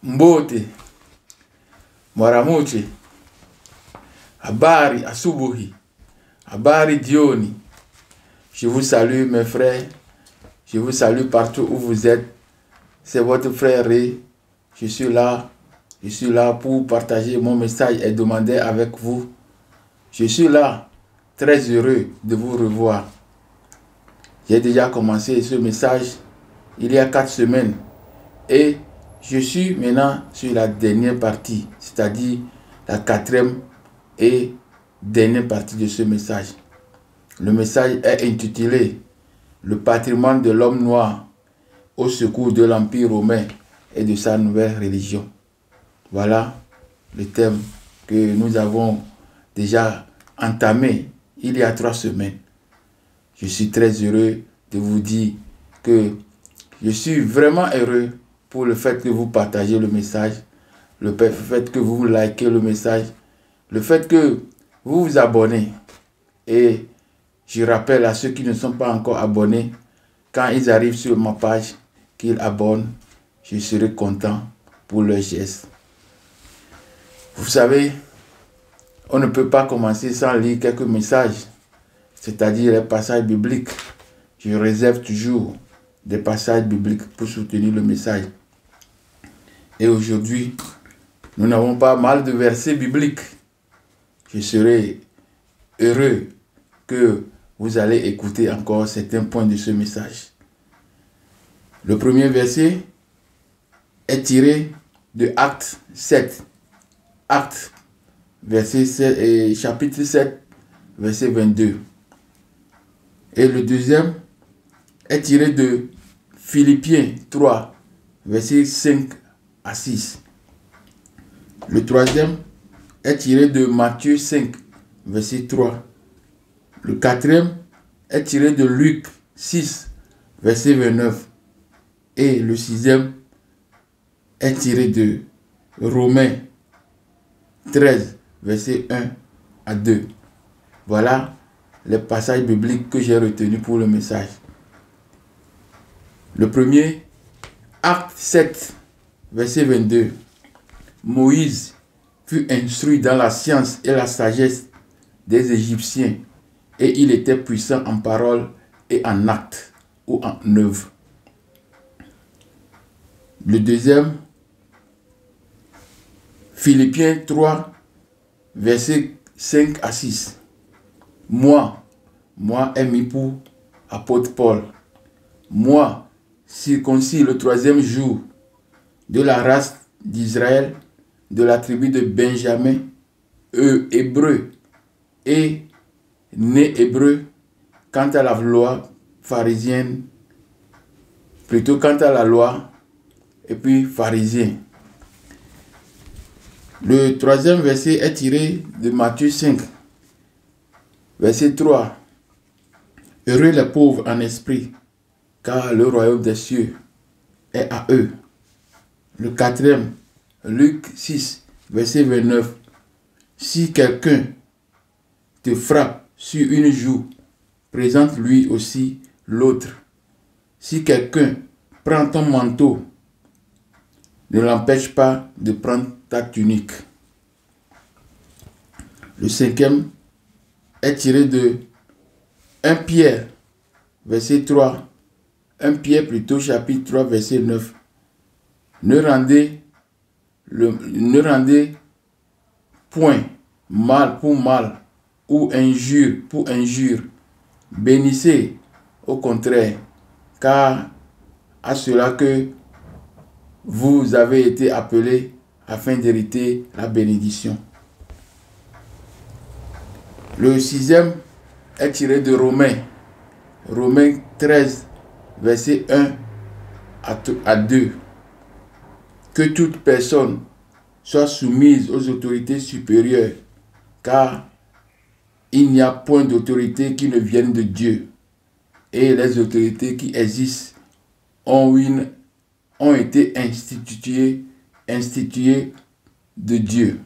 Mbote, Mwaramuche, Habari Asubuhi, Habari Dioni. Je vous salue mes frères, je vous salue partout où vous êtes. C'est votre frère Ré. Je suis là pour partager mon message et demander avec vous. Je suis là, très heureux de vous revoir. J'ai déjà commencé ce message il y a 4 semaines et je suis maintenant sur la dernière partie, c'est-à-dire la 4e et dernière partie de ce message. Le message est intitulé « Le patrimoine de l'homme noir au secours de l'Empire romain et de sa nouvelle religion ». Voilà le thème que nous avons déjà entamé il y a 3 semaines. Je suis très heureux de vous dire que je suis vraiment heureux pour le fait que vous partagez le message, le fait que vous likez le message, le fait que vous vous abonnez. Et je rappelle à ceux qui ne sont pas encore abonnés, quand ils arrivent sur ma page, qu'ils abonnent, je serai content pour leur geste. Vous savez, on ne peut pas commencer sans lire quelques messages, c'est-à-dire les passages bibliques. Je réserve toujours des passages bibliques pour soutenir le message. Et aujourd'hui, nous n'avons pas mal de versets bibliques. Je serai heureux que vous allez écouter encore certains points de ce message. Le premier verset est tiré de Actes 7. Actes, chapitre 7, verset 22. Et le deuxième est tiré de Philippiens 3, verset 5 à 6. Le troisième est tiré de Matthieu 5, verset 3. Le quatrième est tiré de Luc 6, verset 29. Et le sixième est tiré de Romains 13, verset 1 à 2. Voilà les passages bibliques que j'ai retenus pour le message. Le premier, Acte 7, verset 22. Moïse fut instruit dans la science et la sagesse des Égyptiens, et il était puissant en parole et en acte ou en œuvre. Le deuxième, Philippiens 3, verset 5 à 6. Moi aimé pour apôtre Paul, moi, circoncis le 3e jour, de la race d'Israël, de la tribu de Benjamin, hébreu et né hébreu, quant à la loi pharisienne, plutôt quant à la loi, et puis pharisien. Le 3e verset est tiré de Matthieu 5, verset 3. Heureux les pauvres en esprit, car le royaume des cieux est à eux. Le 4e, Luc 6, verset 29. Si quelqu'un te frappe sur une joue, présente-lui aussi l'autre. Si quelqu'un prend ton manteau, ne l'empêche pas de prendre ta tunique. Le 5e est tiré de 1 Pierre, verset 3. 1 Pierre plutôt, chapitre 3, verset 9. Ne rendez point mal pour mal ou injure pour injure. Bénissez au contraire, car à cela que vous avez été appelés afin d'hériter la bénédiction. Le 6e est tiré de Romains 13, verset 1 à 2. Que toute personne soit soumise aux autorités supérieures, car il n'y a point d'autorité qui ne vienne de Dieu, et les autorités qui existent ont été instituées de Dieu.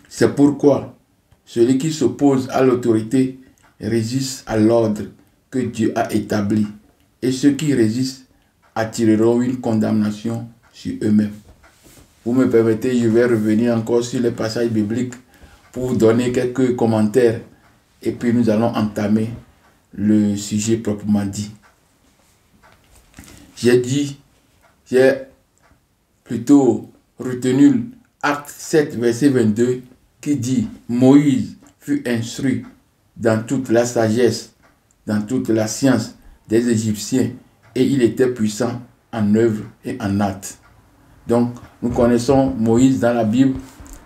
C'est pourquoi celui qui s'oppose à l'autorité résiste à l'ordre que Dieu a établi, et ceux qui résistent attireront une condamnation sur eux-mêmes. Vous me permettez, je vais revenir encore sur les passages bibliques pour vous donner quelques commentaires. Et puis nous allons entamer le sujet proprement dit. J'ai plutôt retenu Acte 7, verset 22, qui dit « Moïse fut instruit dans toute la sagesse, dans toute la science des Égyptiens, et il était puissant en œuvre et en acte. » Donc, nous connaissons Moïse dans la Bible,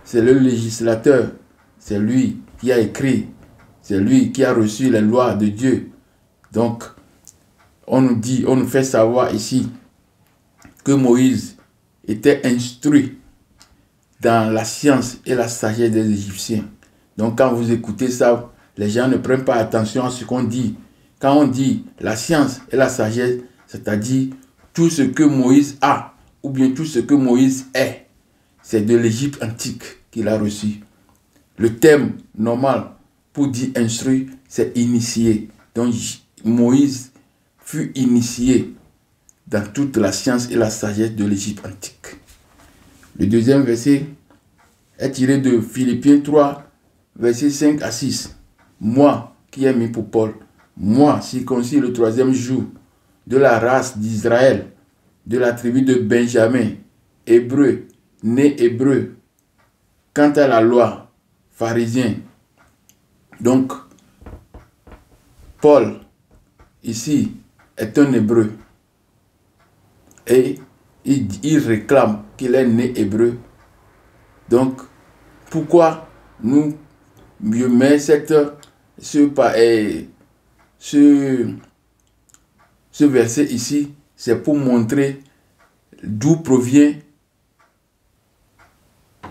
c'est le législateur, c'est lui qui a écrit, c'est lui qui a reçu les lois de Dieu. Donc, on nous fait savoir ici que Moïse était instruit dans la science et la sagesse des Égyptiens. Donc, quand vous écoutez ça, les gens ne prennent pas attention à ce qu'on dit. Quand on dit la science et la sagesse, c'est-à-dire tout ce que Moïse a, ou bien tout ce que Moïse est, c'est de l'Égypte antique qu'il a reçu. Le terme normal pour dire instruit, c'est initié. Donc, Moïse fut initié dans toute la science et la sagesse de l'Égypte antique. Le deuxième verset est tiré de Philippiens 3, versets 5 à 6. Moi, qui ai mis pour Paul, moi, circoncis le 3e jour, de la race d'Israël, de la tribu de Benjamin, hébreu, né hébreu, quant à la loi, pharisien. Donc, Paul, ici, est un hébreu. Et il réclame qu'il est né hébreu. Donc, pourquoi nous mieux met ce verset ici? C'est pour montrer d'où provient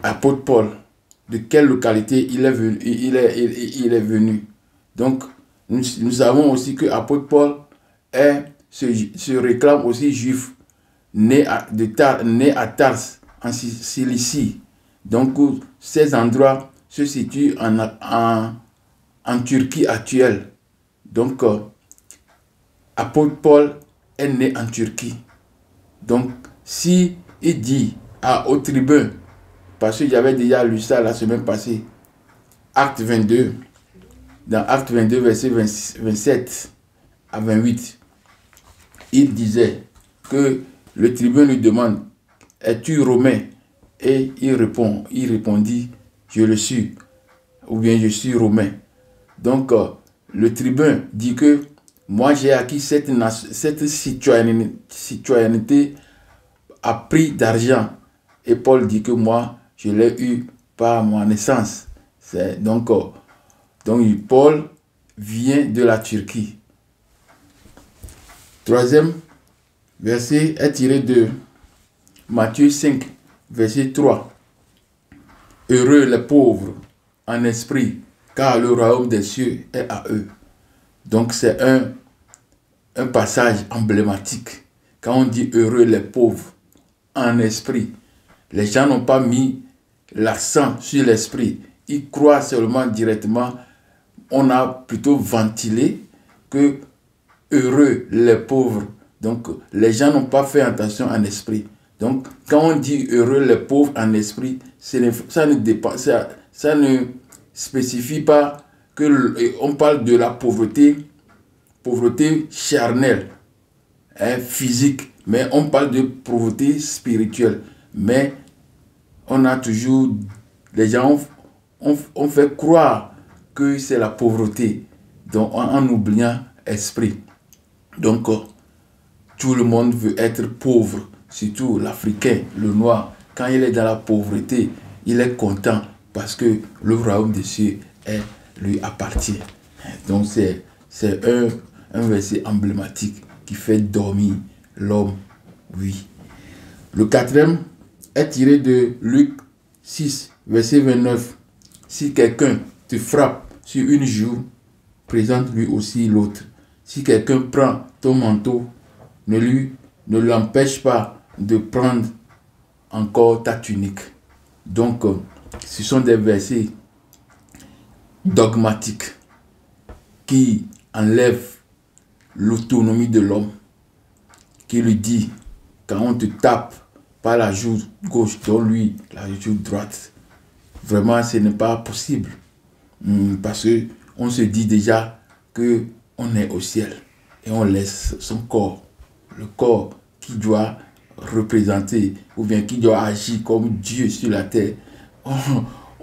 l'apôtre Paul, de quelle localité il est venu. Donc, nous savons aussi que l'apôtre Paul se réclame aussi juif, né à Tars, en Cilicie. Donc, ces endroits se situent en Turquie actuelle. Donc, apôtre Paul est né en Turquie. Donc, si il dit au tribun, parce que j'avais déjà lu ça la semaine passée, Acte 22, dans Acte 22, verset 27 à 28, il disait que le tribun lui demande, es-tu romain? Et il répondit, je le suis, ou bien je suis romain. Donc, le tribun dit que moi j'ai acquis cette citoyenneté à prix d'argent. Et Paul dit que moi, je l'ai eu par ma naissance. Donc, Paul vient de la Turquie. Troisième verset est tiré de Matthieu 5, verset 3. Heureux les pauvres en esprit, car le royaume des cieux est à eux. Donc c'est un passage emblématique. Quand on dit heureux les pauvres en esprit, les gens n'ont pas mis l'accent sur l'esprit. Ils croient seulement directement. On a plutôt ventilé que heureux les pauvres. Donc les gens n'ont pas fait attention en esprit. Donc quand on dit heureux les pauvres en esprit, ça ne spécifie pas que on parle de la pauvreté charnelle, physique, mais on parle de pauvreté spirituelle. Mais on a toujours, les gens ont fait croire que c'est la pauvreté, donc en oubliant esprit. Donc tout le monde veut être pauvre, surtout l'Africain, le noir. Quand il est dans la pauvreté, il est content parce que le royaume des cieux lui appartient. Donc c'est un verset emblématique qui fait dormir l'homme. Oui. Le quatrième est tiré de Luc 6, verset 29. Si quelqu'un te frappe sur une joue, présente lui aussi l'autre. Si quelqu'un prend ton manteau, ne l'empêche pas de prendre encore ta tunique. Donc, ce sont des versets dogmatiques qui enlèvent l'autonomie de l'homme, qui lui dit, quand on te tape, par la joue gauche, dont lui, la joue droite. Vraiment, ce n'est pas possible. Parce qu'on se dit déjà qu'on est au ciel et on laisse son corps, le corps qui doit représenter ou bien qui doit agir comme Dieu sur la terre.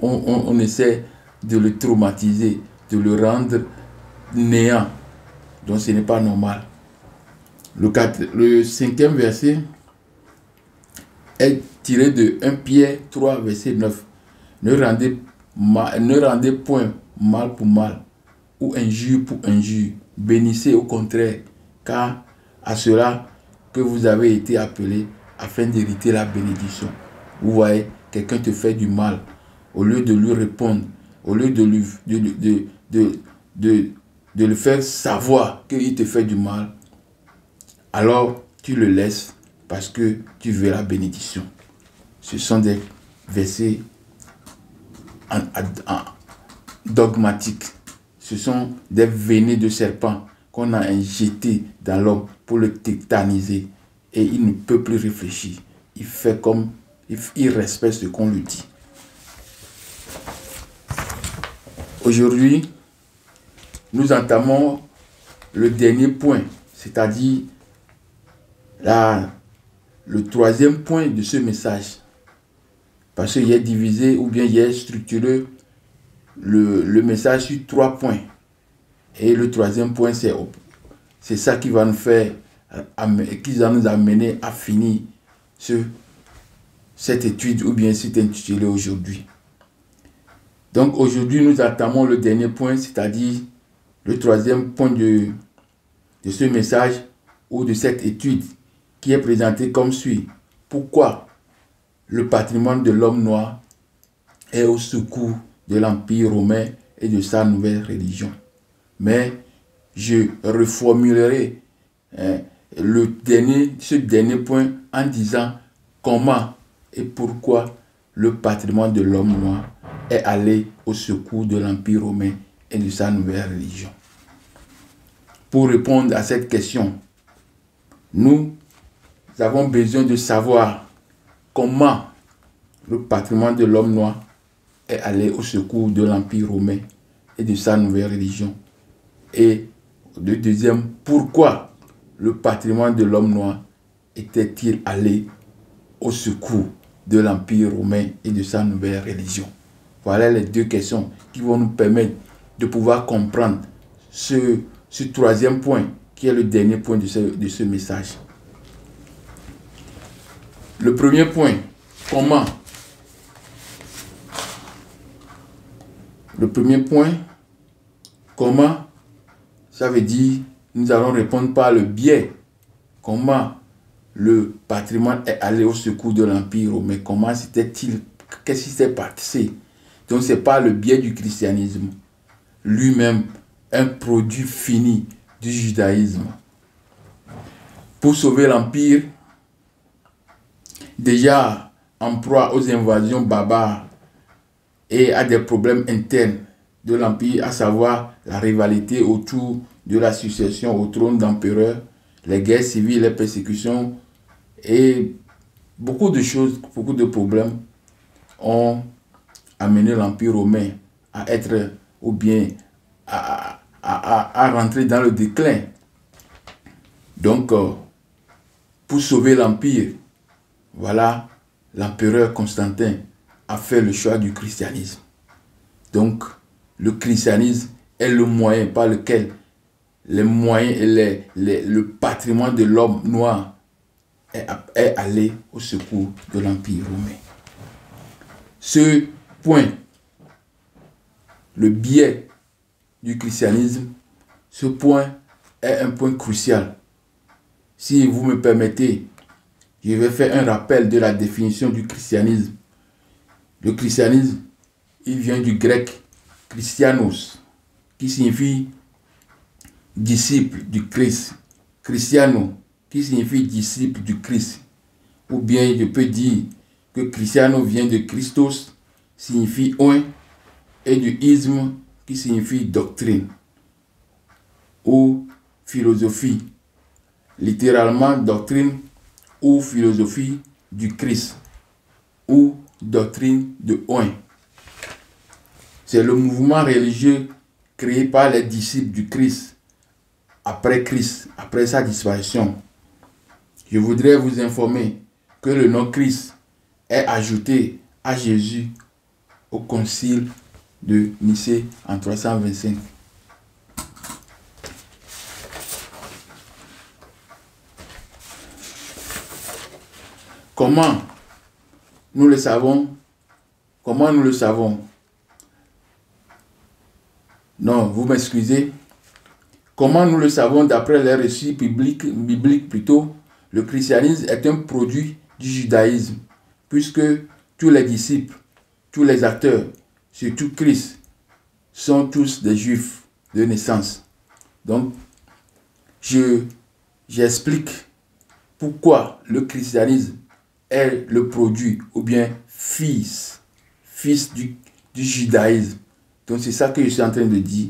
On essaie de le traumatiser, de le rendre néant. Donc ce n'est pas normal. Le 5e verset est tiré de 1 Pierre 3, verset 9. Ne rendez point mal pour mal ou injure pour injure. Bénissez au contraire, car à cela que vous avez été appelés afin d'hériter la bénédiction. Vous voyez, quelqu'un te fait du mal, au lieu de lui répondre, au lieu de le faire savoir qu'il te fait du mal, alors tu le laisses parce que tu veux la bénédiction. Ce sont des versets dogmatiques. Ce sont des venées de serpent qu'on a injectées dans l'homme pour le tétaniser. Et il ne peut plus réfléchir. Il fait comme, il respecte ce qu'on lui dit. Aujourd'hui, nous entamons le dernier point, c'est-à-dire le 3e point de ce message. Parce qu'il est divisé ou bien il est structuré le message sur 3 points. Et le 3e point, c'est ça qui va nous faire, qui va nous amener à finir cette étude ou bien cet intitulé aujourd'hui. Donc aujourd'hui, nous entamons le dernier point, c'est-à-dire le 3e point de ce message ou de cette étude qui est présenté comme suit. Pourquoi le patrimoine de l'homme noir est au secours de l'Empire romain et de sa nouvelle religion. Mais je reformulerai ce dernier point en disant comment et pourquoi le patrimoine de l'homme noir est allé au secours de l'Empire romain et de sa nouvelle religion. Pour répondre à cette question, nous avons besoin de savoir comment le patrimoine de l'homme noir est allé au secours de l'Empire romain et de sa nouvelle religion. Et le deuxième, pourquoi le patrimoine de l'homme noir était-il allé au secours de l'Empire romain et de sa nouvelle religion? Voilà les 2 questions qui vont nous permettre de pouvoir comprendre ce 3e point qui est le dernier point de ce message. Le premier point, comment? Le premier point, comment? Ça veut dire, nous allons répondre par le biais. Comment le patrimoine est allé au secours de l'Empire romain? Comment c'était-il? Qu'est-ce qui s'est passé? Donc c'est par le biais du christianisme. Lui-même, un produit fini du judaïsme. Pour sauver l'Empire, déjà en proie aux invasions barbares et à des problèmes internes de l'Empire, à savoir la rivalité autour de la succession au trône d'empereur, les guerres civiles, les persécutions et beaucoup de choses, beaucoup de problèmes ont amené l'Empire romain à être ou bien à rentrer dans le déclin. Donc, pour sauver l'Empire, voilà, l'empereur Constantin a fait le choix du christianisme. Donc, le christianisme est le moyen par lequel les moyens et le patrimoine de l'homme noir est allé au secours de l'Empire romain. Ce point, le biais du christianisme, ce point est un point crucial. Si vous me permettez, je vais faire un rappel de la définition du christianisme. Le christianisme, il vient du grec Christianos, qui signifie disciple du Christ. Christiano, qui signifie disciple du Christ. Ou bien je peux dire que Christiano vient de Christos, signifie oint, et du isme, qui signifie doctrine ou philosophie. Littéralement, doctrine ou philosophie du Christ ou doctrine de Oin. C'est le mouvement religieux créé par les disciples du Christ, après sa disparition. Je voudrais vous informer que le nom Christ est ajouté à Jésus au concile de Nicée en 325. Comment nous le savons? Comment nous le savons? Non, vous m'excusez. Comment nous le savons d'après les récits bibliques plutôt? Le christianisme est un produit du judaïsme, puisque tous les disciples, tous les acteurs, surtout Christ, sont tous des juifs de naissance. Donc, j'explique pourquoi le christianisme est le produit, ou bien fils du judaïsme. Donc c'est ça que je suis en train de dire.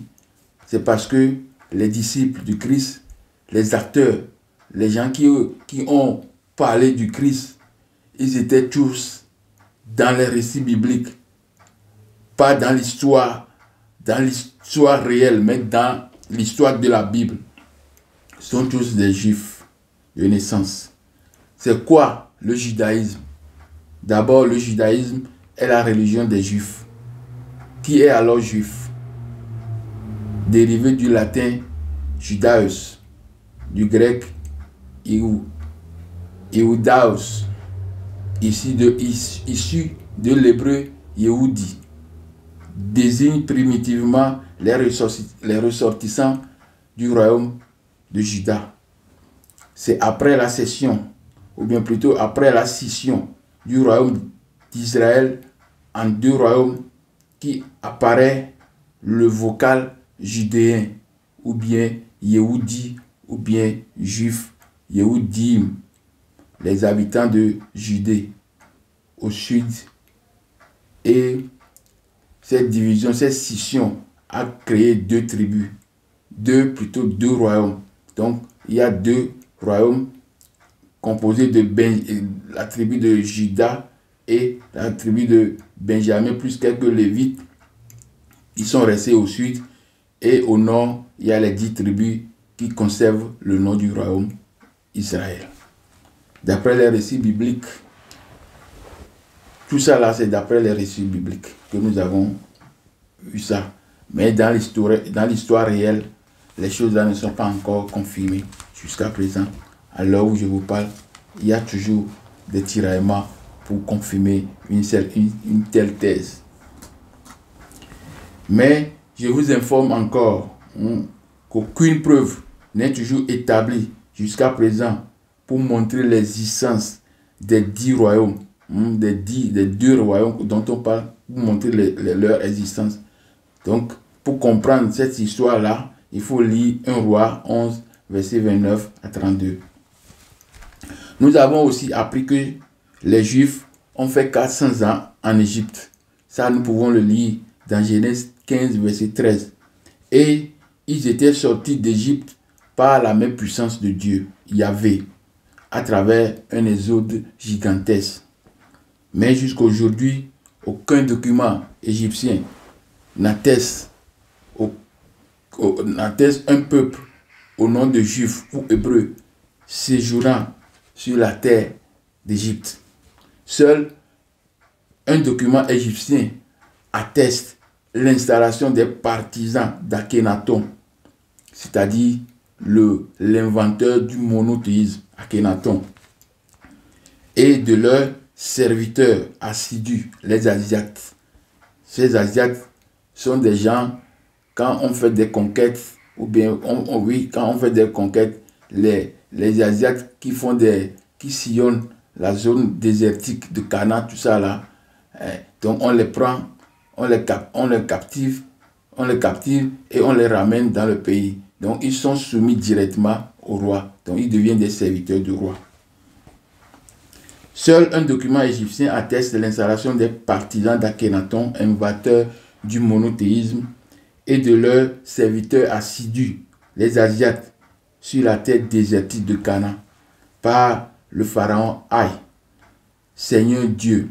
C'est parce que les disciples du Christ, les acteurs, les gens qui ont parlé du Christ, ils étaient tous dans les récits bibliques. Pas dans l'histoire réelle, mais dans l'histoire de la Bible. Ils sont tous des juifs de naissance. C'est quoi le judaïsme? D'abord, le judaïsme est la religion des juifs. Qui est alors juif? Dérivé du latin judaeus, du grec Ioudaos, issu de l'hébreu Yehudi, désigne primitivement les ressortissants du royaume de Juda. C'est après la cession, ou bien plutôt après la scission du royaume d'Israël en deux royaumes, qui apparaît le vocal judéen, ou bien Yehudi, ou bien juif, Yehudim, les habitants de Judée, au sud. Et cette division, cette scission a créé deux tribus, deux royaumes. Donc, il y a deux royaumes composés de la tribu de Juda et la tribu de Benjamin, plus quelques Lévites. Ils sont restés au sud, et au nord, il y a les 10 tribus qui conservent le nom du royaume Israël. D'après les récits bibliques, tout ça là, c'est d'après les récits bibliques que nous avons vu ça. Mais dans l'histoire réelle, les choses là ne sont pas encore confirmées jusqu'à présent. À l'heure où je vous parle, il y a toujours des tiraillements pour confirmer une telle thèse. Mais je vous informe encore qu'aucune preuve n'est toujours établie jusqu'à présent pour montrer l'existence des 10 royaumes, des deux royaumes dont on parle, pour montrer leur existence. Donc, pour comprendre cette histoire-là, il faut lire 1 Roi 11, versets 29 à 32. Nous avons aussi appris que les Juifs ont fait 400 ans en Égypte. Ça, nous pouvons le lire dans Genèse 15, verset 13. Et ils étaient sortis d'Égypte par la même puissance de Dieu, Yahvé, à travers un exode gigantesque. Mais jusqu'à aujourd'hui, aucun document égyptien n'atteste un peuple au nom de Juifs ou Hébreux séjournant sur la terre d'Égypte. Seul un document égyptien atteste l'installation des partisans d'Akhenaton, c'est-à-dire l'inventeur du monothéisme, Akhenaton, et de leurs serviteurs assidus, les Asiates. Ces Asiates sont des gens, quand on fait des conquêtes, ou bien, quand on fait des conquêtes, les Asiates qui sillonnent la zone désertique de Cana, tout ça là, donc on les prend, on les captive et on les ramène dans le pays. Donc ils sont soumis directement au roi. Donc ils deviennent des serviteurs du roi. Seul un document égyptien atteste de l'installation des partisans d'Akhenaton, innovateurs du monothéisme, et de leurs serviteurs assidus, les Asiates, sur la terre désertique de Cana, par le pharaon Haï. Seigneur Dieu.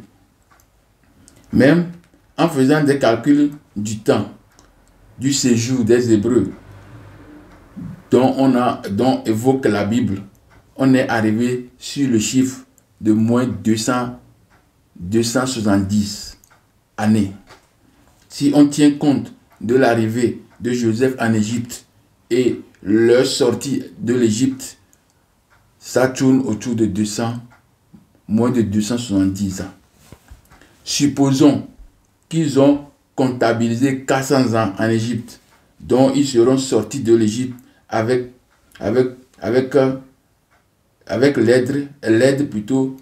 Même en faisant des calculs du temps, du séjour des Hébreux, dont évoque la Bible, on est arrivé sur le chiffre de moins 270 années. Si on tient compte de l'arrivée de Joseph en Égypte et leur sortie de l'Égypte, ça tourne autour de moins de 270 ans. Supposons qu'ils ont comptabilisé 400 ans en Égypte, dont ils seront sortis de l'Égypte avec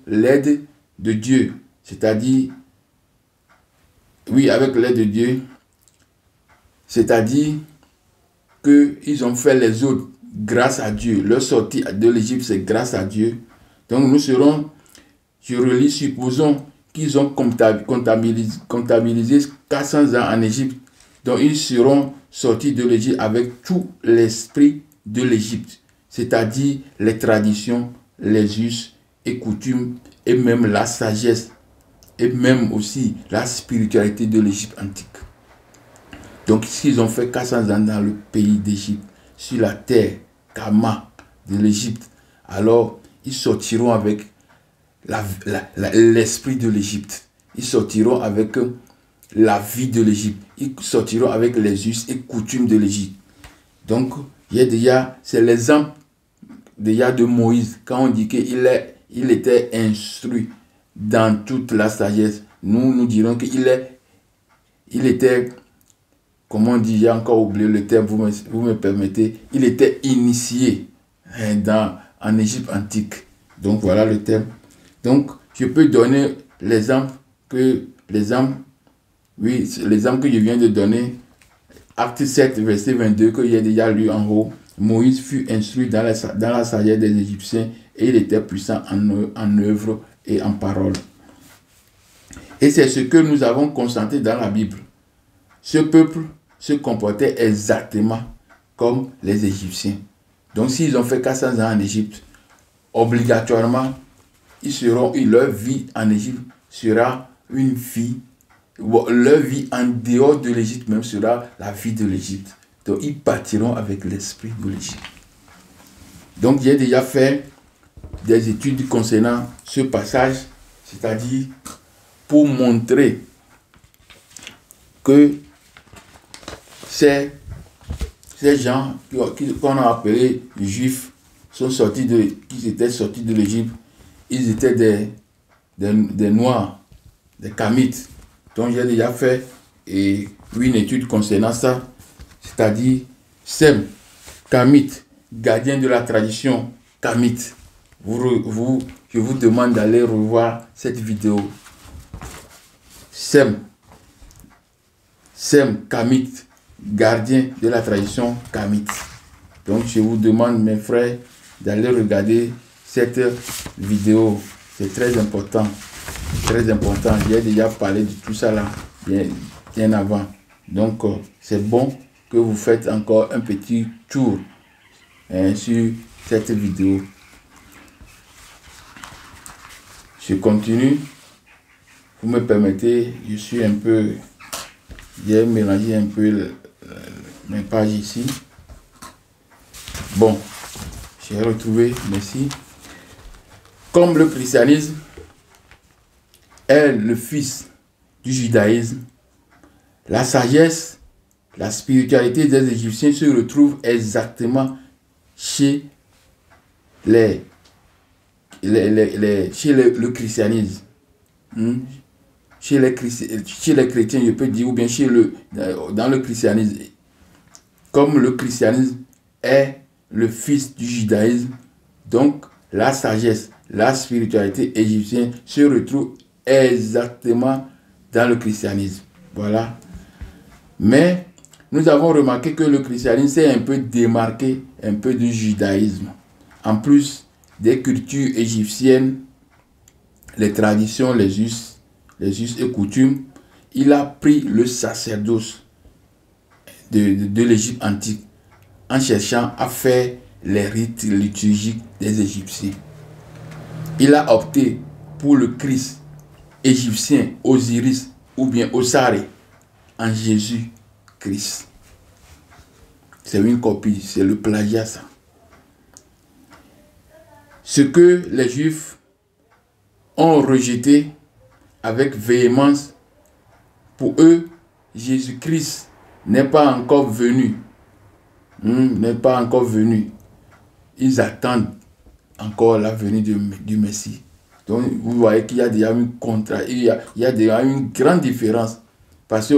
l'aide de Dieu. C'est-à-dire, oui, avec l'aide de Dieu, c'est-à-dire qu'ils ont fait les autres grâce à Dieu. Leur sortie de l'Égypte, c'est grâce à Dieu. Donc nous serons, je relis, supposons qu'ils ont comptabilisé 400 ans en Égypte. Donc ils seront sortis de l'Égypte avec tout l'esprit de l'Égypte, c'est-à-dire les traditions, les us et coutumes, et même la sagesse, et même aussi la spiritualité de l'Égypte antique. Donc s'ils ont fait 400 ans dans le pays d'Égypte, sur la terre, Kama, de l'Égypte, alors ils sortiront avec l'esprit de l'Égypte. Ils sortiront avec la vie de l'Égypte. Ils sortiront avec les us et coutumes de l'Égypte. Donc, c'est l'exemple de Moïse. Quand on dit qu'il était instruit dans toute la sagesse, nous dirons qu'il était, comment on dit, j'ai encore oublié le terme, vous me permettez, il était initié en Égypte antique. Donc, voilà le terme. Donc, je peux donner l'exemple que je viens de donner, Acte 7, verset 22, que j'ai déjà lu en haut. Moïse fut instruit dans la sagesse des Égyptiens et il était puissant en œuvre et en parole. Et c'est ce que nous avons constaté dans la Bible. Ce peuple se comportait exactement comme les Égyptiens. Donc s'ils ont fait 400 ans en Égypte, obligatoirement, leur vie en Égypte sera une vie, leur vie en dehors de l'Égypte même sera la vie de l'Égypte. Donc ils partiront avec l'esprit de l'Égypte. Donc j'ai déjà fait des études concernant ce passage, c'est-à-dire pour montrer que ces gens qu'on a appelés juifs qui étaient sortis de l'Égypte, ils étaient des Noirs, des Kamites. Donc j'ai déjà fait une étude concernant ça, c'est-à-dire Sem, Kamite, gardien de la tradition Kamite. Je vous demande d'aller revoir cette vidéo. Sem, Kamite, gardien de la tradition Kamite. Donc je vous demande, mes frères, d'aller regarder cette vidéo. C'est très important. Très important. J'ai déjà parlé de tout ça là, bien avant. Donc c'est bon que vous faites encore un petit tour sur cette vidéo. Je continue. Vous me permettez, j'ai mélangé un peu mes pages ici. Bon, j'ai retrouvé, merci. Comme le christianisme est le fils du judaïsme, la sagesse, la spiritualité des Égyptiens se retrouve exactement chez le christianisme. Chez les chrétiens, je peux dire, ou bien dans le christianisme. Comme le christianisme est le fils du judaïsme, donc la sagesse, la spiritualité égyptienne se retrouve exactement dans le christianisme. Voilà. Mais nous avons remarqué que le christianisme s'est un peu démarqué un peu du judaïsme. En plus des cultures égyptiennes, les traditions, les us et coutumes, il a pris le sacerdoce de l'Égypte antique en cherchant à faire les rites liturgiques des Égyptiens. Il a opté pour le Christ égyptien Osiris ou bien Osare en Jésus-Christ. C'est une copie, c'est le plagiat ça. Ce que les Juifs ont rejeté avec véhémence, pour eux, Jésus-Christ n'est pas encore venu. N'est pas encore venu. Ils attendent encore la venue du Messie. Donc, vous voyez qu'il y a déjà il y a déjà une grande différence. Parce que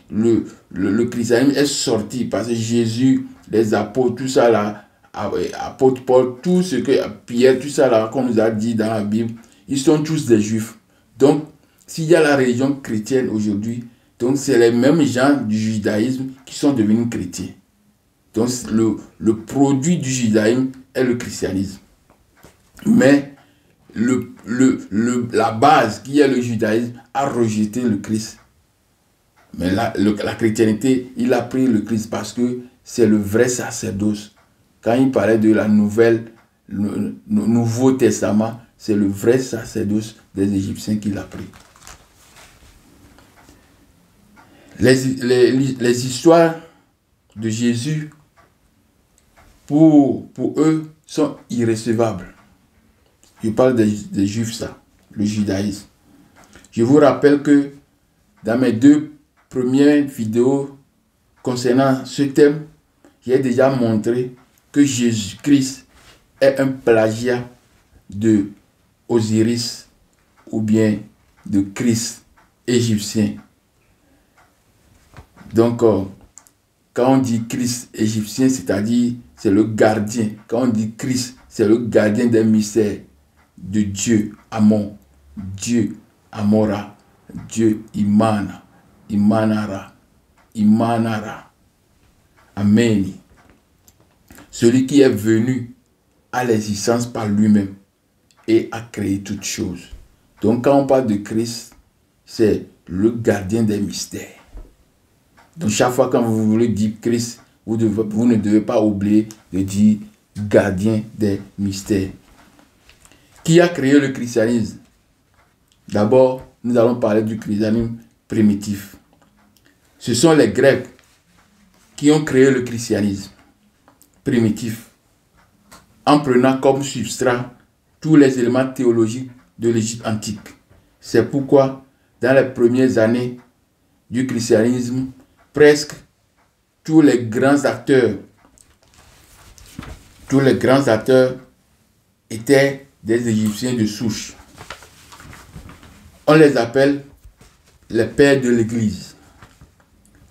le christianisme est sorti, parce que Jésus, les apôtres, tout ça là, apôtre Paul, tout ce que Pierre, tout ça là, qu'on nous a dit dans la Bible, ils sont tous des Juifs. Donc, s'il y a la religion chrétienne aujourd'hui, donc c'est les mêmes gens du judaïsme qui sont devenus chrétiens. Donc, le produit du judaïsme est le christianisme. Mais la base qui est le judaïsme a rejeté le Christ. Mais la chrétienté, il a pris le Christ parce que c'est le vrai sacerdoce. Quand il parlait de la le Nouveau Testament, c'est le vrai sacerdoce des Égyptiens qu'il a pris. Les histoires de Jésus, pour eux, sont irrécevables. Je parle des Juifs, ça, le judaïsme. Je vous rappelle que dans mes 2 premières vidéos concernant ce thème, j'ai déjà montré que Jésus-Christ est un plagiat de Osiris ou bien de Christ égyptien. Donc, quand on dit Christ égyptien, c'est-à-dire c'est le gardien. Quand on dit Christ, c'est le gardien des mystères de Dieu, Amon, Dieu, Amora, Dieu, Imana, Imanara, Imanara. Amen. Celui qui est venu à l'existence par lui-même et a créé toutes choses. Donc quand on parle de Christ, c'est le gardien des mystères. Donc chaque fois quand vous voulez dire Christ, vous ne devez pas oublier de dire gardien des mystères. Qui a créé le christianisme? D'abord, nous allons parler du christianisme primitif. Ce sont les Grecs qui ont créé le christianisme primitif en prenant comme substrat tous les éléments théologiques de l'Égypte antique. C'est pourquoi, dans les premières années du christianisme, presque tous les grands acteurs étaient des Égyptiens de souche. On les appelle les pères de l'Église.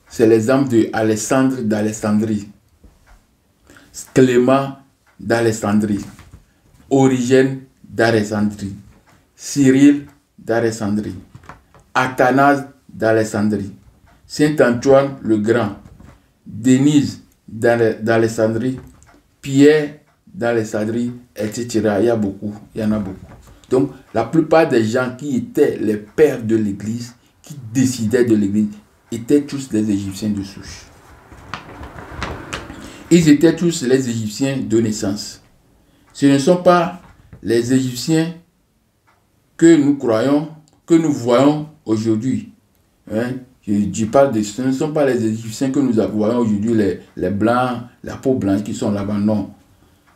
C'est l'exemple de Alexandre d'Alexandrie, Clément d'Alexandrie, Origène d'Alexandrie, Cyril d'Alexandrie, Athanase d'Alexandrie, Saint Antoine le Grand, Denise d'Alexandrie, Pierre d'Alexandrie, etc. Il y en a beaucoup. Donc, la plupart des gens qui étaient les pères de l'Église, qui décidaient de l'Église, étaient tous des Égyptiens de souche. Ils étaient tous les Égyptiens de naissance. Ce ne sont pas les Égyptiens que nous croyons, que nous voyons aujourd'hui. Je parle de ce ne sont pas les Égyptiens que nous voyons aujourd'hui, les blancs, la peau blanche qui sont là-bas. Non.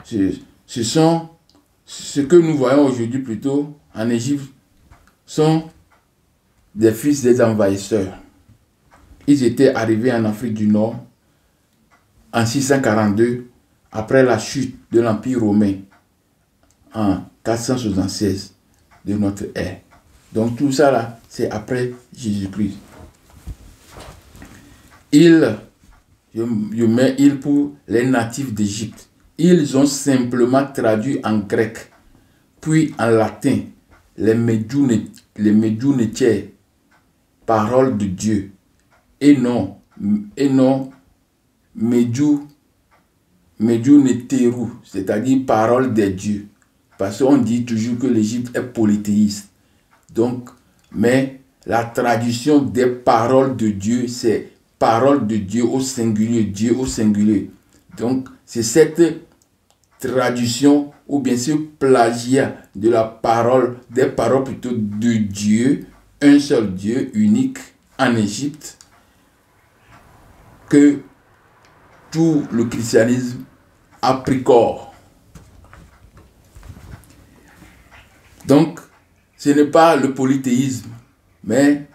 Ce sont ce que nous voyons aujourd'hui plutôt en Égypte sont des fils des envahisseurs. Ils étaient arrivés en Afrique du Nord en 642 après la chute de l'Empire romain en 476 de notre ère. Donc tout ça là, c'est après Jésus-Christ. Je mets il pour les natifs d'Égypte. Ils ont simplement traduit en grec, puis en latin, les Médunetiers, parole de Dieu, et non Méduneteru, c'est-à-dire parole des dieux. Parce qu'on dit toujours que l'Égypte est polythéiste. Donc, mais la traduction des paroles de Dieu, c'est parole de Dieu au singulier, Dieu au singulier. Donc, c'est cette traduction ou bien ce plagiat de la parole, des paroles plutôt de Dieu, un seul Dieu unique en Égypte, que tout le christianisme a pris corps. Donc, ce n'est pas le polythéisme, mais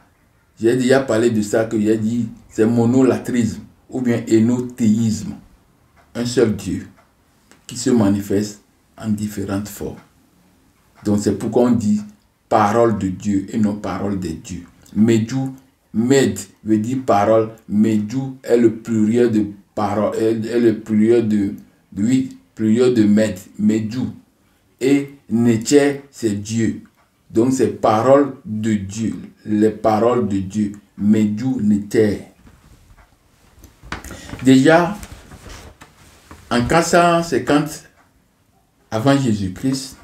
j'ai déjà parlé de ça, que j'ai dit, c'est monolatrisme ou bien énothéisme. Un seul Dieu qui se manifeste en différentes formes. Donc c'est pourquoi on dit parole de Dieu et non parole des dieux. Medjou, med veut dire parole, Medjou est le pluriel de parole, est le pluriel de pluriel de med, Medjou. Et Netché, c'est Dieu. Donc c'est parole de Dieu, les paroles de Dieu, Medjou, Netché. Déjà, en 450 avant Jésus-Christ,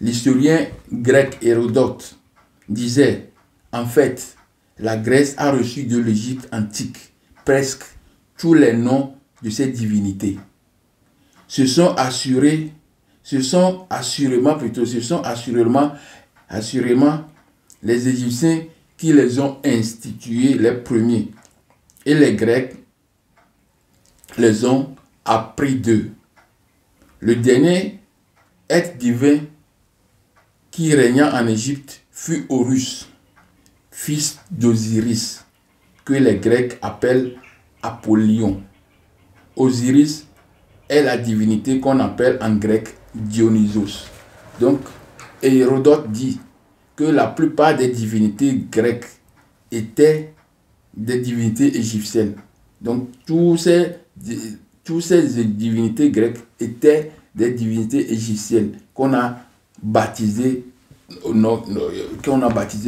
l'historien grec Hérodote disait, en fait, la Grèce a reçu de l'Égypte antique presque tous les noms de ses divinités. Ce sont assurément les Égyptiens qui les ont institués les premiers, et les Grecs les ont appris d'eux. Le dernier être divin qui régna en Égypte fut Horus, fils d'Osiris, que les Grecs appellent Apollyon. Osiris est la divinité qu'on appelle en grec Dionysos. Donc, Hérodote dit que la plupart des divinités grecques étaient des divinités égyptiennes. Donc, tous ces divinités grecques étaient des divinités égyptiennes qu'on a baptisées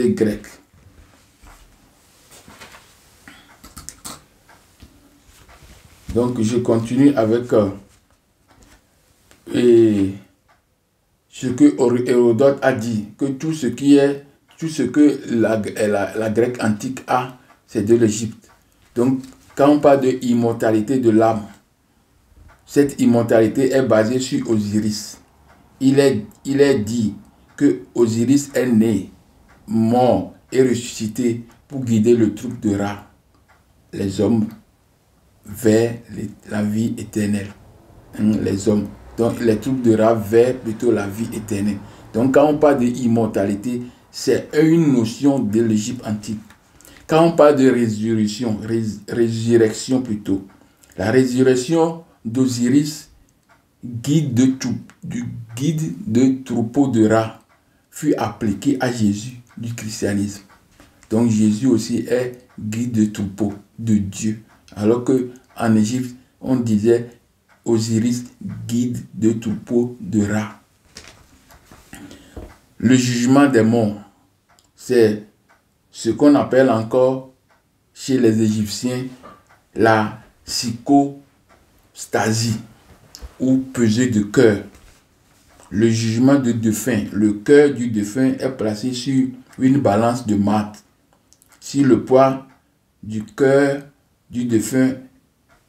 grecques. Donc, je continue avec ce que Hérodote a dit, que tout ce que la Grèce antique a, c'est de l'Égypte. Donc, quand on parle de immortalité de l'âme, cette immortalité est basée sur Osiris. Il est dit que Osiris est né, mort et ressuscité pour guider le troupe de Ra, les hommes, vers la vie éternelle. Les hommes. Donc les troupes de Ra vers plutôt la vie éternelle. Donc quand on parle d'immortalité, c'est une notion de l'Égypte antique. Quand on parle de résurrection plutôt, la résurrection d'Osiris, guide de troupeau de Ra, fut appliquée à Jésus du christianisme. Donc Jésus aussi est guide de troupeau de Dieu. Alors qu'en Égypte, on disait Osiris, guide de troupeau de Ra. Le jugement des morts, c'est ce qu'on appelle encore chez les Égyptiens la psychostasie ou pesée de cœur. Le jugement de défunt, le cœur du défunt est placé sur une balance de maths. Si le poids du cœur du défunt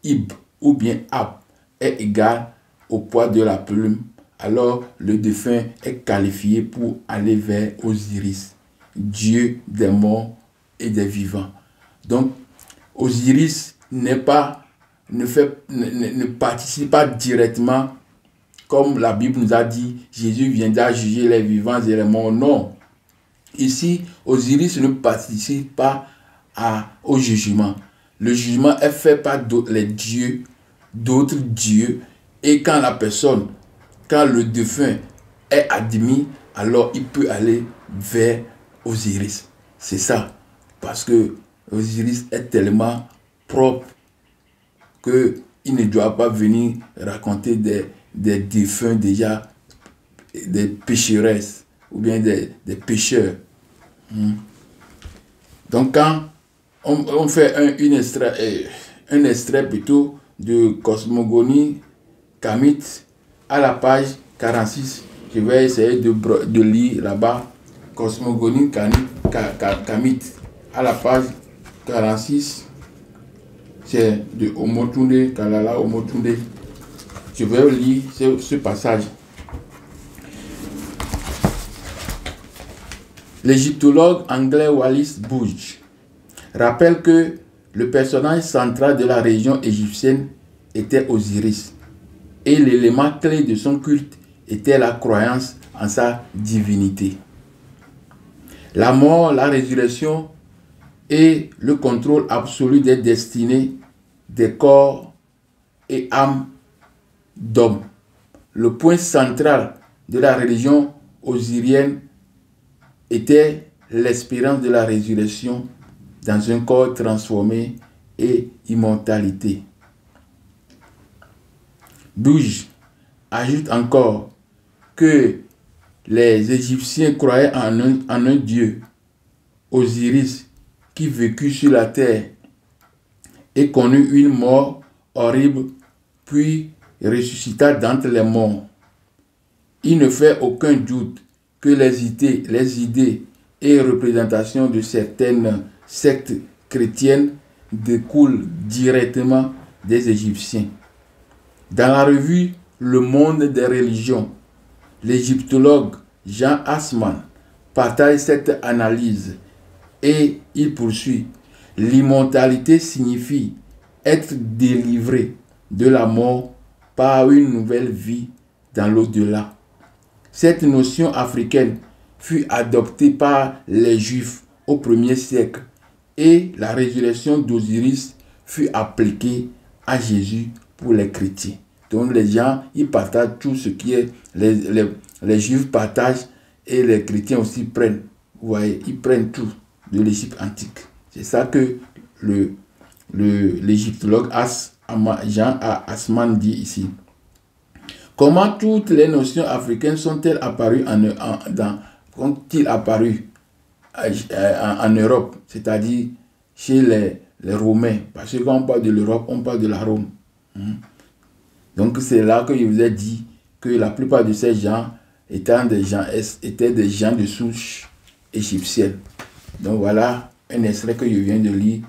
Ib ou bien Ab est égal au poids de la plume, alors le défunt est qualifié pour aller vers Osiris, Dieu des morts et des vivants. Donc, Osiris ne participe pas directement, comme la Bible nous a dit, Jésus viendra juger les vivants et les morts. Non. Ici, Osiris ne participe pas au jugement. Le jugement est fait par d'autres dieux, et quand le défunt est admis, alors il peut aller vers Osiris. C'est ça. Parce que Osiris est tellement propre qu'il ne doit pas venir raconter des défunts déjà, des pécheresses ou bien des pécheurs. Donc quand on fait un extrait plutôt de Cosmogonie Kamite à la page 46, je vais essayer de lire là-bas. Cosmogonie Kamite à la page 46, c'est de Omotunde, Kalala Omotunde. Je vais lire ce passage. L'égyptologue anglais Wallis Budge rappelle que le personnage central de la religion égyptienne était Osiris et l'élément clé de son culte était la croyance en sa divinité. La mort, la résurrection et le contrôle absolu des destinées, des corps et âmes d'hommes. Le point central de la religion osirienne était l'espérance de la résurrection dans un corps transformé et immortalité. Budge ajoute encore que les Égyptiens croyaient en un dieu, Osiris, qui vécut sur la terre et connut une mort horrible, puis ressuscita d'entre les morts. Il ne fait aucun doute que les idées et représentations de certaines sectes chrétiennes découlent directement des Égyptiens. Dans la revue Le Monde des religions, l'égyptologue Jean Assmann partage cette analyse et il poursuit: l'immortalité signifie être délivré de la mort par une nouvelle vie dans l'au-delà. Cette notion africaine fut adoptée par les Juifs au 1er siècle et la résurrection d'Osiris fut appliquée à Jésus pour les chrétiens. Donc les gens, ils partagent tout ce qui est, les Juifs partagent et les chrétiens aussi prennent. Vous voyez, ils prennent tout de l'Égypte antique. C'est ça que l'égyptologue Jean Assmann dit ici. Comment toutes les notions africaines sont-elles apparues sont-ils apparues en Europe, c'est-à-dire chez les Romains? Parce que quand on parle de l'Europe, on parle de la Rome. Donc c'est là que je vous ai dit que la plupart de ces gens étaient des gens de souche égyptienne. Donc voilà un extrait que je viens de lire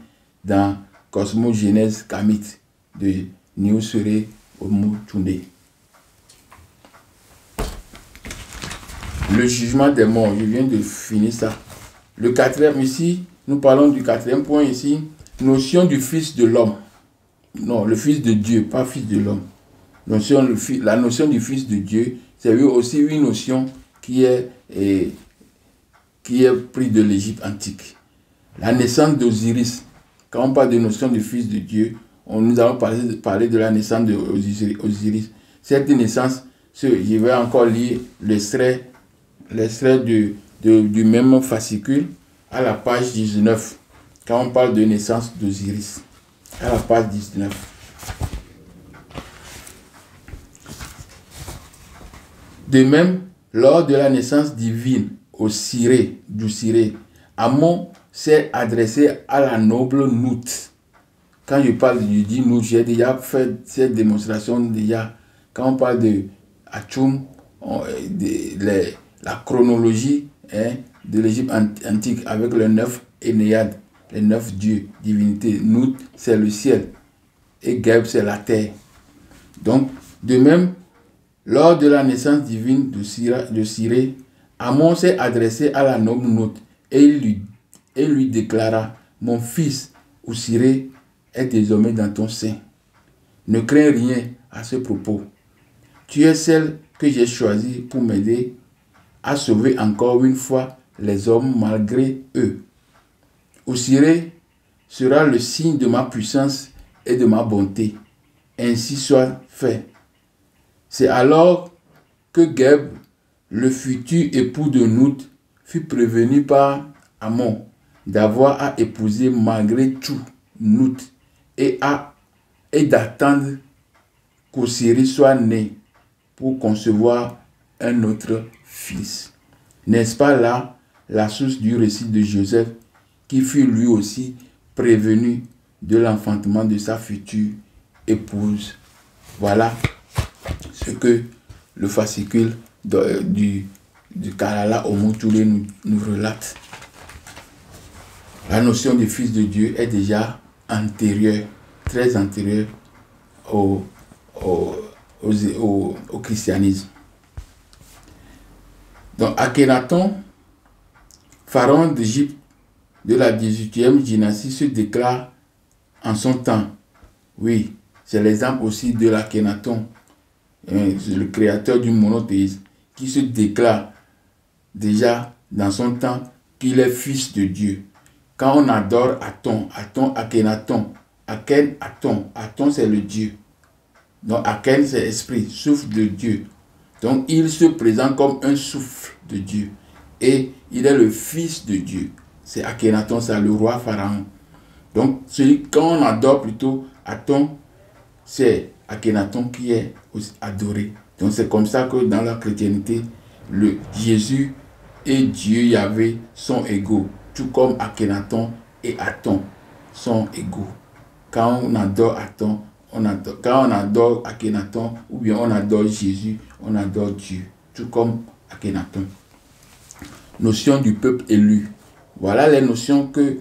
dans Cosmogénèse Kamite de Niuseré Omotunde. Le jugement des morts, je viens de finir ça. Le quatrième ici, nous parlons du quatrième point ici, notion du Fils de l'homme. Non, le Fils de Dieu, pas Fils de l'homme. La notion du Fils de Dieu, c'est aussi une notion qui est prise de l'Égypte antique. La naissance d'Osiris. Quand on parle de notion du Fils de Dieu, nous allons parler de la naissance d'Osiris. Cette naissance, je vais encore lire l'extrait du même fascicule à la page 19, quand on parle de naissance d'Osiris. À la page 19. De même, lors de la naissance divine du Siré, Amon s'est adressé à la noble Nout. Quand je parle du Nout, j'ai déjà fait cette démonstration déjà. Quand on parle de Atchoum, la chronologie de l'Égypte antique avec les 9 Énéades, les 9 dieux, divinités. Nout, c'est le ciel. Et Geb, c'est la terre. Donc, de même, lors de la naissance divine de Siré, Amon s'est adressé à la noble Nout et lui déclara: mon fils, Osiré, est désormais dans ton sein. Ne crains rien à ce propos. Tu es celle que j'ai choisie pour m'aider à sauver encore une fois les hommes malgré eux. Osiré sera le signe de ma puissance et de ma bonté. Ainsi soit fait. C'est alors que Geb, le futur époux de Nout, fut prévenu par Amon d'avoir à épouser malgré tout Nout et d'attendre qu'Osiris soit né pour concevoir un autre fils. N'est-ce pas là la source du récit de Joseph, qui fut lui aussi prévenu de l'enfantement de sa future épouse? Voilà ce que le fascicule du Kalala Omotunde nous relate. La notion du Fils de Dieu est déjà antérieure, très antérieure au christianisme. Donc Akhenaton pharaon d'Égypte de la 18e dynastie se déclare en son temps. Oui, c'est l'exemple aussi de l'Akhenaton, le créateur du monothéisme, qui se déclare déjà dans son temps qu'il est fils de Dieu. Quand on adore Akhenaton, Aton c'est le Dieu. Donc Aken c'est esprit, souffle de Dieu. Donc il se présente comme un souffle de Dieu. Et il est le fils de Dieu. C'est Akhenaton, c'est le roi pharaon. Donc quand on adore plutôt Aton, c'est Akhenaton qui est adoré. Donc c'est comme ça que dans la chrétienté, le Jésus et Dieu Yahvé sont égaux. Tout comme Akhenaton et Aton sont égaux. Quand on adore Aton, quand on adore Akhenaton, ou bien on adore Jésus, on adore Dieu. Tout comme Akhenaton. Notion du peuple élu. Voilà les notions que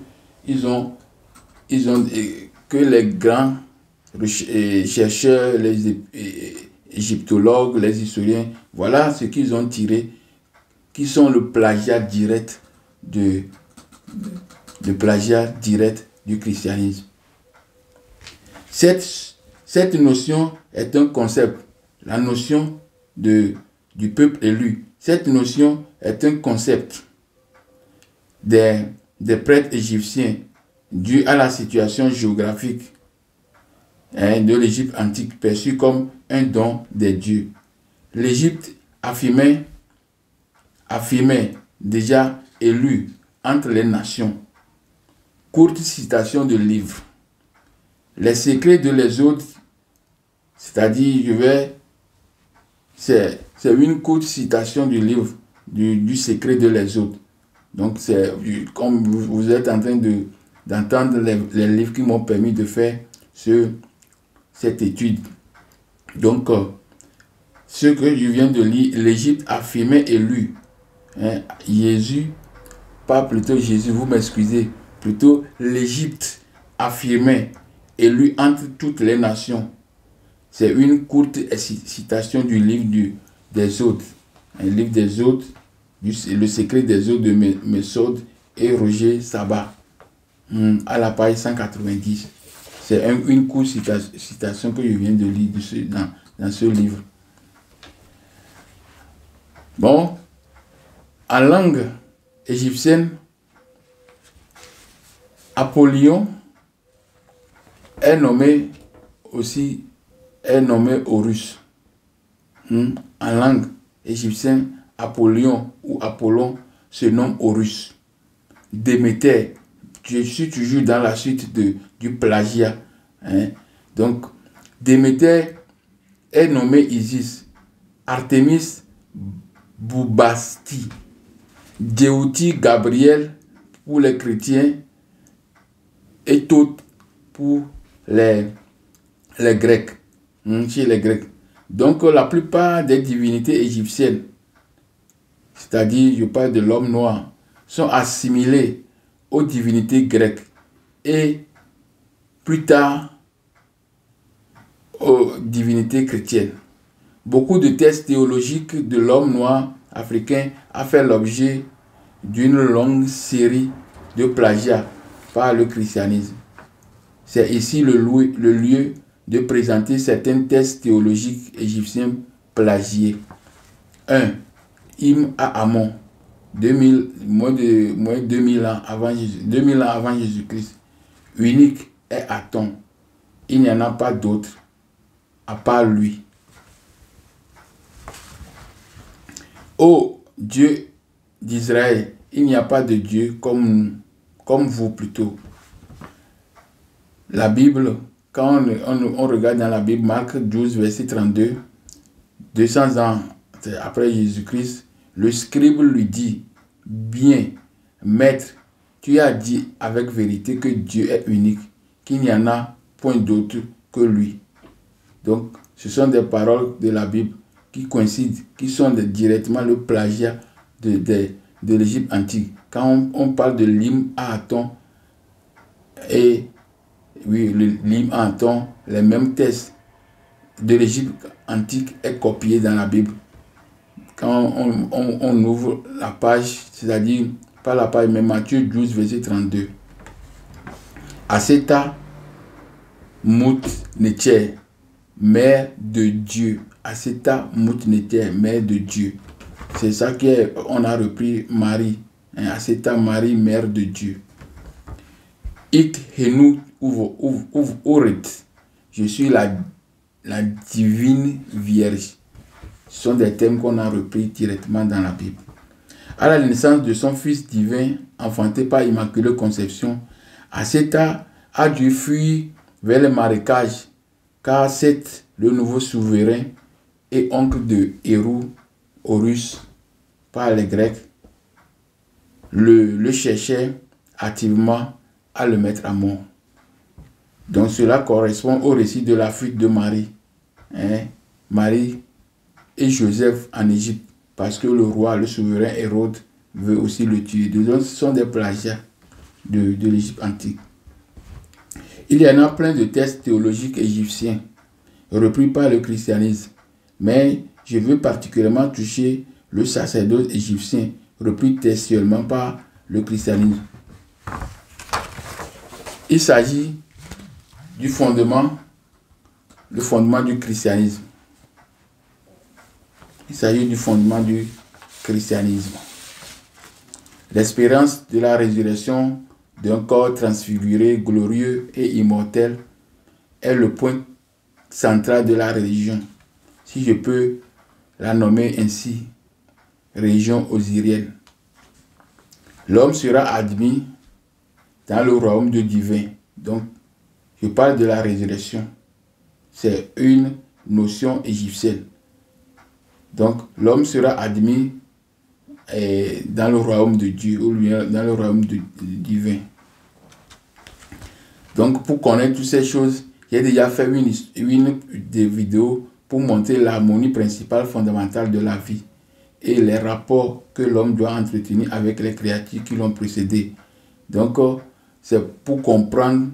que les grands chercheurs, les égyptologues, les historiens, voilà ce qu'ils ont tiré, qui sont le plagiat direct du christianisme. Cette notion est un concept, la notion du peuple élu. Cette notion est un concept des prêtres égyptiens dû à la situation géographique de l'Égypte antique, perçue comme un don des dieux. L'Égypte affirmait déjà élu entre les nations. Courte citation de livre. Les secrets de les autres, c'est-à-dire, c'est une courte citation du livre du secret de les autres. Donc, c'est comme vous êtes en train d'entendre les livres qui m'ont permis de faire cette étude. Donc, ce que je viens de lire, l'Égypte affirmait élu. Jésus, pas plutôt Jésus, vous m'excusez, plutôt l'Égypte affirmait élu entre toutes les nations. C'est une courte citation du livre des autres. Un livre des autres, le secret des autres de Messode et Roger Sabat, à la page 190. C'est une courte citation que je viens de lire dans ce livre. Bon, en langue égyptienne, Apollyon est nommé Horus. En langue égyptienne, Apollyon ou Apollon se nomme Horus. Déméter, je suis toujours dans la suite du plagiat. Donc, Déméter est nommé Isis. Artémis Boubasti. Déouti Gabriel pour les chrétiens et tout pour les Grecs. Chez les Grecs. Donc, la plupart des divinités égyptiennes, c'est-à-dire, je parle de l'homme noir, sont assimilées aux divinités grecques et plus tard aux divinités chrétiennes. Beaucoup de tests théologiques de l'homme noir africain a fait l'objet d'une longue série de plagiats par le christianisme. C'est ici le lieu de présenter certains tests théologiques égyptiens plagiés. 1. Hymne à Amon, moins de 2000 ans avant Jésus-Christ. Unique est Aton. Il n'y en a pas d'autre à part lui. Ô Dieu d'Israël, il n'y a pas de Dieu comme vous plutôt. La Bible, quand on regarde dans la Bible, Marc 12, verset 32, 200 ans après Jésus-Christ, le scribe lui dit, bien, maître, tu as dit avec vérité que Dieu est unique, qu'il n'y en a point d'autre que lui. Donc, ce sont des paroles de la Bible qui coïncident, qui sont directement le plagiat de l'Égypte antique. Quand on parle de l'hymne à Aton, et oui, l'hymne à Aton, les mêmes textes de l'Égypte antique est copié dans la Bible. Quand on ouvre la page, c'est-à-dire pas la paille, mais Matthieu 12, verset 32. Aseta Mout Neche, mère de Dieu. Aseta Mout Neche, mère de Dieu. C'est ça qu'on a repris Marie. Aseta Marie, mère de Dieu. Ik Henu Uret. Je suis la divine vierge. Ce sont des thèmes qu'on a repris directement dans la Bible. À la naissance de son fils divin, enfanté par Immaculée Conception, Aseta a dû fuir vers le marécage, car Seth, le nouveau souverain et oncle de Hérou, Horus, par les Grecs, le cherchait activement à le mettre à mort. Donc cela correspond au récit de la fuite de Marie. Marie et Joseph en Égypte, parce que le roi, le souverain Hérode, veut aussi le tuer. Donc ce sont des plagiats de l'Égypte antique. Il y en a plein de textes théologiques égyptiens repris par le christianisme, mais je veux particulièrement toucher le sacerdoce égyptien repris textuellement par le christianisme. Il s'agit du fondement, le fondement du christianisme. Il s'agit du fondement du christianisme. L'espérance de la résurrection d'un corps transfiguré, glorieux et immortel est le point central de la religion, si je peux la nommer ainsi, religion osirienne. L'homme sera admis dans le royaume de divin. Donc, je parle de la résurrection. C'est une notion égyptienne. Donc, l'homme sera admis dans le royaume de Dieu, ou dans le royaume divin. Donc, pour connaître toutes ces choses, j'ai déjà fait une des vidéos pour montrer l'harmonie principale fondamentale de la vie et les rapports que l'homme doit entretenir avec les créatures qui l'ont précédé. Donc, c'est pour comprendre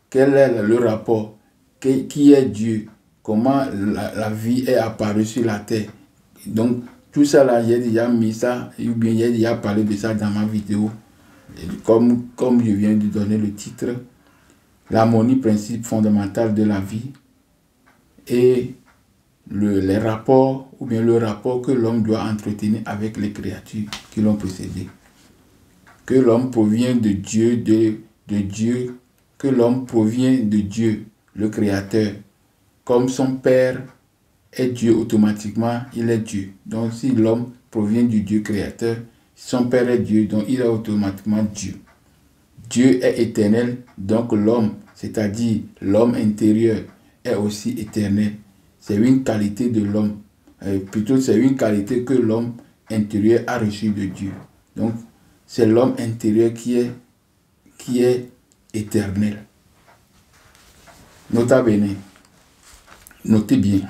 quel est le rapport, qui est Dieu, comment la vie est apparue sur la terre. Donc, tout ça là, j'ai déjà mis ça, ou bien j'ai déjà parlé de ça dans ma vidéo, comme je viens de donner le titre, l'harmonie principe fondamental de la vie et les rapports, ou bien le rapport que l'homme doit entretenir avec les créatures qui l'ont précédé. Que l'homme provient de Dieu, de Dieu, que l'homme provient de Dieu, le Créateur. Comme son Père est Dieu, automatiquement, il est Dieu. Donc, si l'homme provient du Dieu Créateur, son Père est Dieu, donc il est automatiquement Dieu. Dieu est éternel, donc l'homme, c'est-à-dire l'homme intérieur, est aussi éternel. C'est une qualité de l'homme. Plutôt, c'est une qualité que l'homme intérieur a reçue de Dieu. Donc, c'est l'homme intérieur qui est éternel. Nota bene. Notez bien.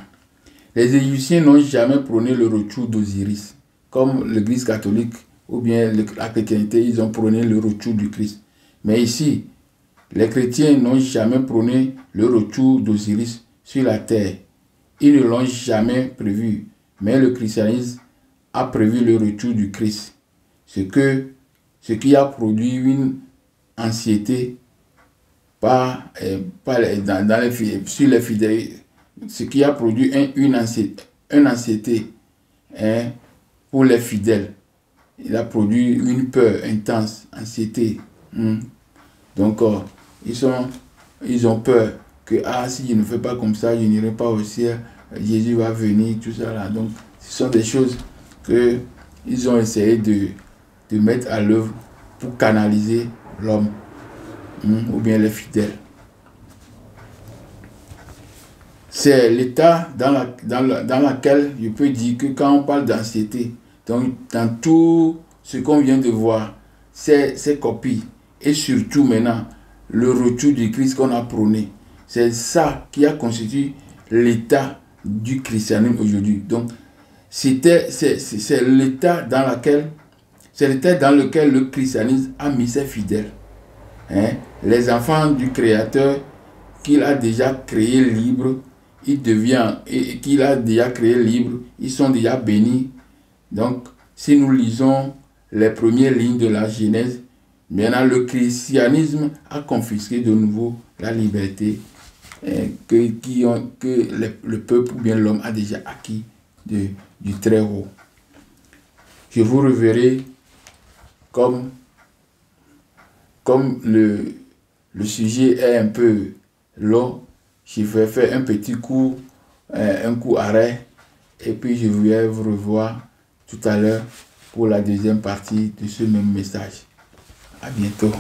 Les Égyptiens n'ont jamais prôné le retour d'Osiris. Comme l'Église catholique ou bien la chrétienté, ils ont prôné le retour du Christ. Mais ici, les chrétiens n'ont jamais prôné le retour d'Osiris sur la terre. Ils ne l'ont jamais prévu. Mais le christianisme a prévu le retour du Christ. Ce qui a produit une anxiété sur les fidèles. Ce qui a produit une anxiété pour les fidèles. Il a produit une peur intense, anxiété. Donc, ils ont peur que si je ne fais pas comme ça, je n'irai pas au ciel, Jésus va venir, tout ça là. Donc, ce sont des choses qu'ils ont essayé de mettre à l'œuvre pour canaliser l'homme ou bien les fidèles. C'est l'état dans lequel je peux dire que quand on parle d'anxiété, donc dans tout ce qu'on vient de voir, ces copies, et surtout maintenant, le retour du Christ qu'on a prôné, c'est ça qui a constitué l'état du christianisme aujourd'hui. Donc, c'est l'état dans lequel le christianisme a mis ses fidèles. Les enfants du Créateur qu'il a déjà créé libre, qu'il a déjà créé libre, ils sont déjà bénis. Donc, si nous lisons les premières lignes de la Genèse. Maintenant, le christianisme a confisqué de nouveau la liberté que le peuple ou bien l'homme a déjà acquis du Très-Haut. Je vous reverrai comme le sujet est un peu long. Je vais faire un petit cours, un court arrêt, et puis je vais vous revoir tout à l'heure pour la deuxième partie de ce même message. À bientôt.